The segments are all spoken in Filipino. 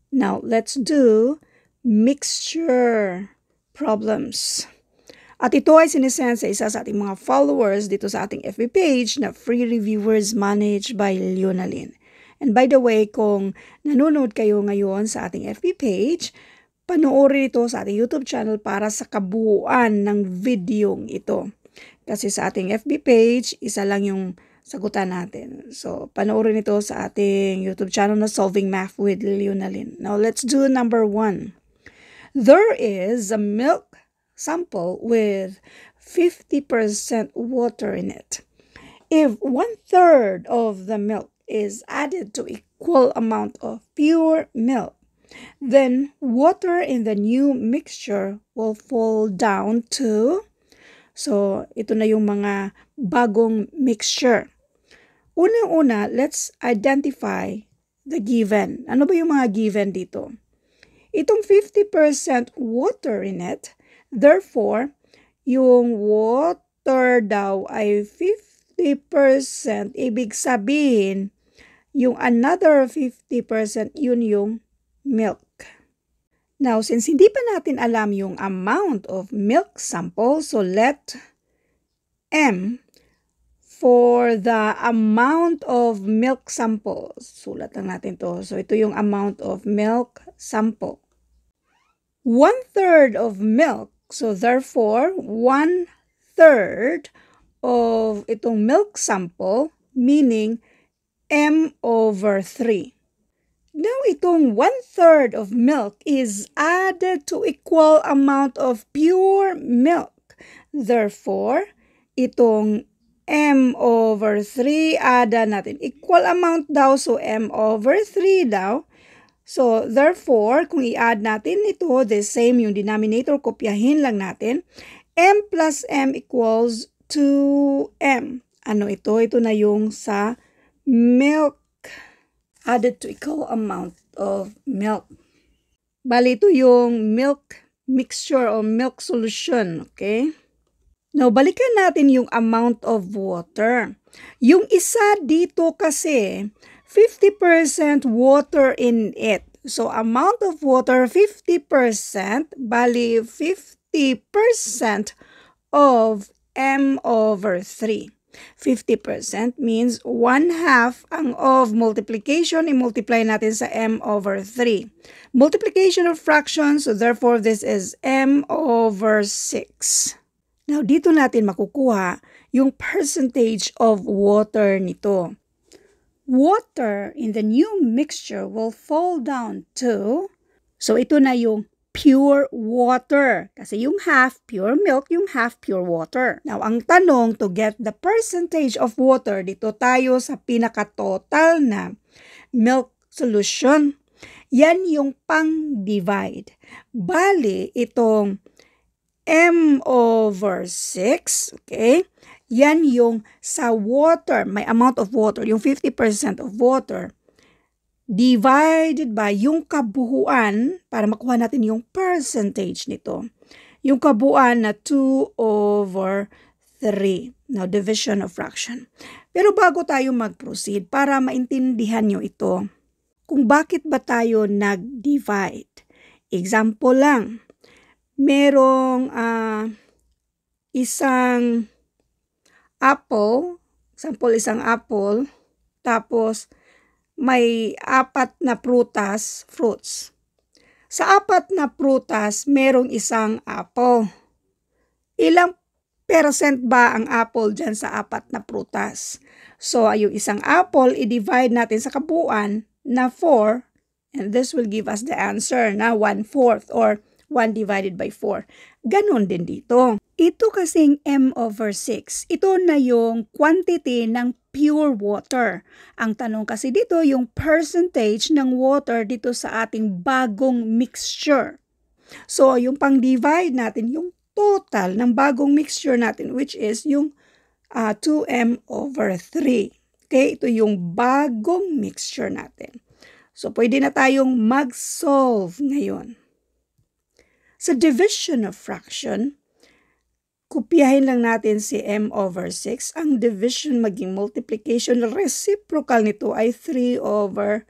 Now, let's do mixture problems. At ito ay sinesend sa isa sa ating mga followers dito sa ating FB page na Free Reviewers managed by Leonalyn. And by the way, kung nanonood kayo ngayon sa ating FB page, panoorin ito sa ating YouTube channel para sa kabuuan ng videong ito. Kasi sa ating FB page, isa lang yung sagutan natin. So, panoorin ito sa ating YouTube channel na Solving Math with Leonalyn. Now, let's do number 1. There is a milk sample with 50% water in it. If 1/3 of the milk is added to equal amount of pure milk, then water in the new mixture will fall down to... So, ito na yung mga bagong mixture. Unang-una, let's identify the given. Ano ba yung mga given dito? Itong 50% water in it, therefore, yung water daw ay 50%, ibig sabihin, yung another 50%, yun yung milk. Now, since hindi pa natin alam yung amount of milk sample, so let M for the amount of milk sample. Sulat lang natin to. So, ito yung amount of milk sample. 1/3 of milk. So, therefore, 1/3 of itong milk sample, meaning M/3. Now, itong 1/3 of milk is added to equal amount of pure milk. Therefore, itong M/3, ada natin. Equal amount daw, so M/3 daw. So, therefore, kung i-add natin ito, the same yung denominator, kopyahin lang natin. M plus M equals 2M. Ano ito? Ito na yung sa milk. Added to equal amount of milk. Bali, ito yung milk mixture or milk solution, okay? Now, balikan natin yung amount of water. Yung isa dito kasi, 50% water in it. So, amount of water, 50%, bali 50% of M/3. 50% means 1/2 ang of multiplication, i-multiply natin sa M/3. Multiplication of fractions, so therefore this is M/6. Now, dito natin makukuha yung percentage of water nito. Water in the new mixture will fall down to, so ito na yung pure water. Kasi yung half pure milk, yung half pure water. Now, ang tanong, to get the percentage of water, dito tayo sa pinaka-total na milk solution. Yan yung pang-divide. Bali, itong M/6, okay? Yan yung sa water, may amount of water, yung 50% of water, divided by yung kabuuan, para makuha natin yung percentage nito. Yung kabuuan na 2/3. Now, division of fraction. Pero bago tayo mag-proceed, para maintindihan nyo ito, kung bakit ba tayo nag-divide. Example lang. Merong isang apple, example isang apple, tapos may 4 na fruits. Sa 4 na prutas, merong isang apple. Ilang percent ba ang apple dyan sa 4 na prutas? So, yung isang apple, i-divide natin sa kabuuan na 4, and this will give us the answer na 1/4 or 1 divided by 4. Ganon din dito. Ito kasing M/6. Ito na yung quantity ng pure water. Ang tanong kasi dito, yung percentage ng water dito sa ating bagong mixture. So, yung pang-divide natin, yung total ng bagong mixture natin, which is yung 2M/3. Okay, ito yung bagong mixture natin. So, pwede na tayong mag-solve ngayon. Sa division of fraction, kopyahin lang natin si M/6. Ang division maging multiplication, reciprocal nito ay 3/2M.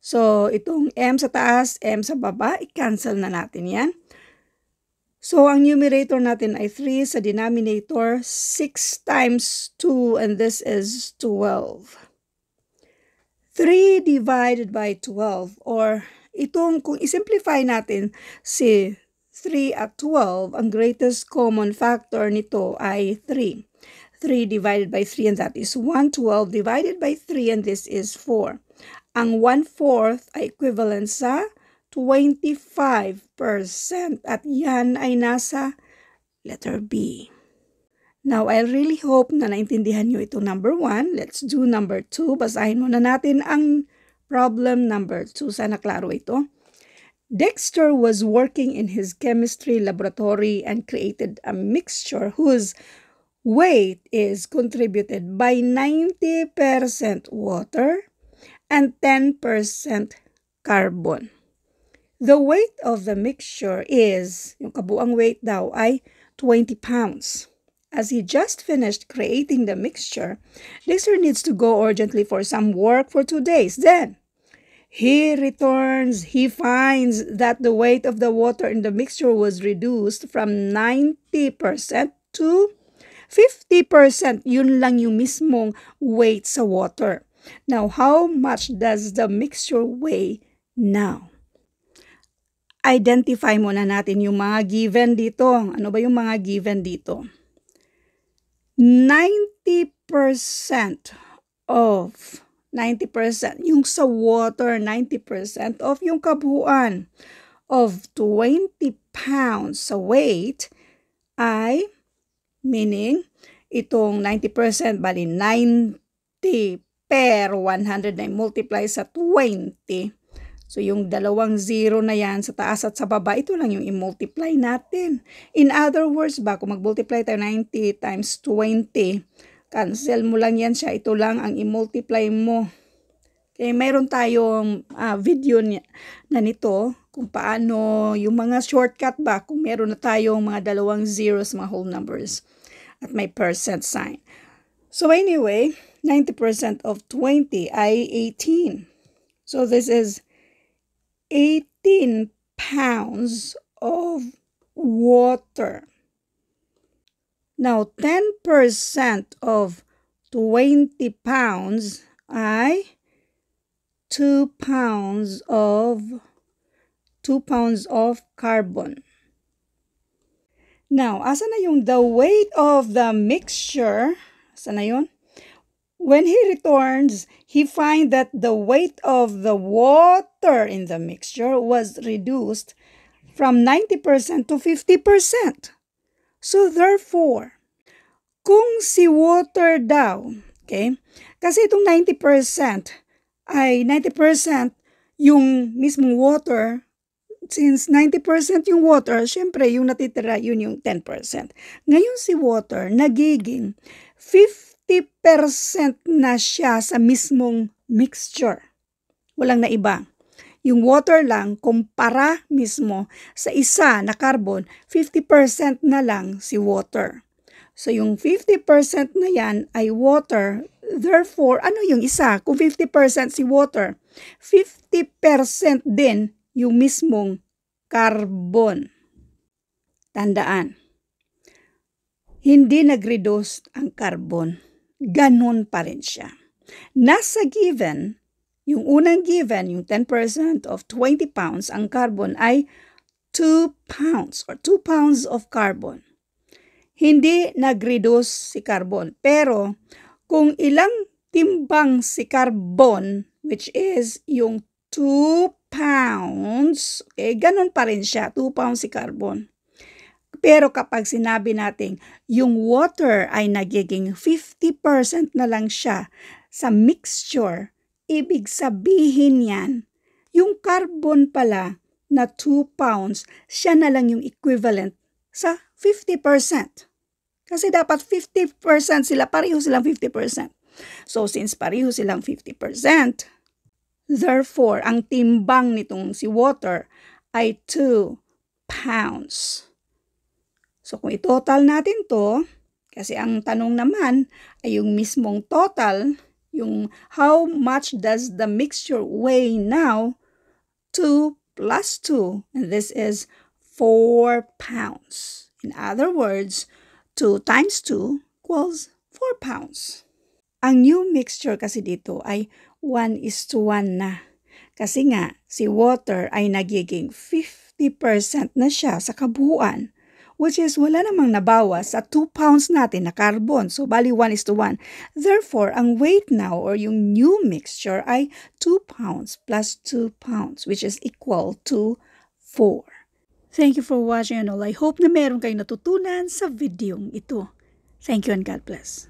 So, itong M sa taas, M sa baba, i-cancel na natin yan. So, ang numerator natin ay 3, sa denominator, 6 times 2, and this is 12. 3 divided by 12, or itong, kung isimplify natin si 3 at 12, ang greatest common factor nito ay 3. 3 divided by 3, and that is 1. 12 divided by 3, and this is 4. Ang 1/4 ay equivalent sa 25%, at yan ay nasa letter B. Now, I really hope na naintindihan nyo ito number 1. Let's do number 2. Basahin muna natin ang problem number 2. Sana klaro ito. Dexter was working in his chemistry laboratory and created a mixture whose weight is contributed by 90% water and 10% carbon. The weight of the mixture is, yung kabuang weight daw ay 20 pounds. As he just finished creating the mixture, Dexter needs to go urgently for some work for 2 days. Then, he returns, he finds that the weight of the water in the mixture was reduced from 90% to 50%. Yun lang yung mismong weight sa water. Now, how much does the mixture weigh now? Identify muna natin yung mga given dito. Ano ba yung mga given dito? 90% of 90%, yung sa water, 90% of yung kabuuan of 20 pounds sa weight ay, meaning, itong 90%, bali 90 per 100 na multiply sa 20. So, yung dalawang zero na yan sa taas at sa baba, ito lang yung i-multiply natin. In other words ba, kung mag-multiply tayo 90 times 20, cancel mo lang yan siya. Ito lang ang i-multiply mo. Okay, mayroon tayong video na nito kung paano yung mga shortcut ba, kung meron na tayong mga dalawang zeros, mga whole numbers, at may percent sign. So anyway, 90% of 20 ay 18. So this is 18 pounds of water. Now, 10% of 20 pounds ay 2 pounds of carbon. Now, asa na yung the weight of the mixture? Asa na yun? When he returns, he finds that the weight of the water in the mixture was reduced from 90% to 50%. So therefore, kung si water daw, okay, kasi itong 90% ay 90% yung mismong water, since 90% yung water, syempre yung natitira yun yung 10%. Ngayon si water nagiging 50% na siya sa mismong mixture. Walang naiba. Yung water lang, kumpara mismo sa isa na carbon, 50% na lang si water. So yung 50% na yan ay water. Therefore, ano yung isa? Kung 50% si water, 50% din yung mismong carbon. Tandaan, hindi nag-reduce ang carbon. Ganon pa rin siya. Nasa given, yung unang given, yung 10% of 20 pounds, ang carbon ay 2 pounds or 2 pounds of carbon. Hindi nag-reduce si carbon. Pero kung ilang timbang si carbon, which is yung 2 pounds, ganon pa rin siya, 2 pounds si carbon. Pero kapag sinabi natin yung water ay nagiging 50% na lang siya sa mixture, ibig sabihin yan, yung carbon pala na 2 pounds, siya na lang yung equivalent sa 50%. Kasi dapat 50% sila, pareho silang 50%. So since pareho silang 50%, therefore, ang timbang nitong si water ay 2 pounds. So kung i-total natin to, kasi ang tanong naman ay yung mismong total, Yung how much does the mixture weigh now? 2 plus 2, and this is 4 pounds. In other words, 2 times 2 equals 4 pounds. Ang new mixture kasi dito ay 1:1 na. Kasi nga, si water ay nagiging 50% na siya sa kabuuan, which is wala namang nabawas sa 2 pounds natin na carbon. So, bali 1:1. Therefore, ang weight now or yung new mixture ay 2 pounds plus 2 pounds, which is equal to 4. Thank you for watching and all. I hope na meron kayong natutunan sa videong ito. Thank you and God bless.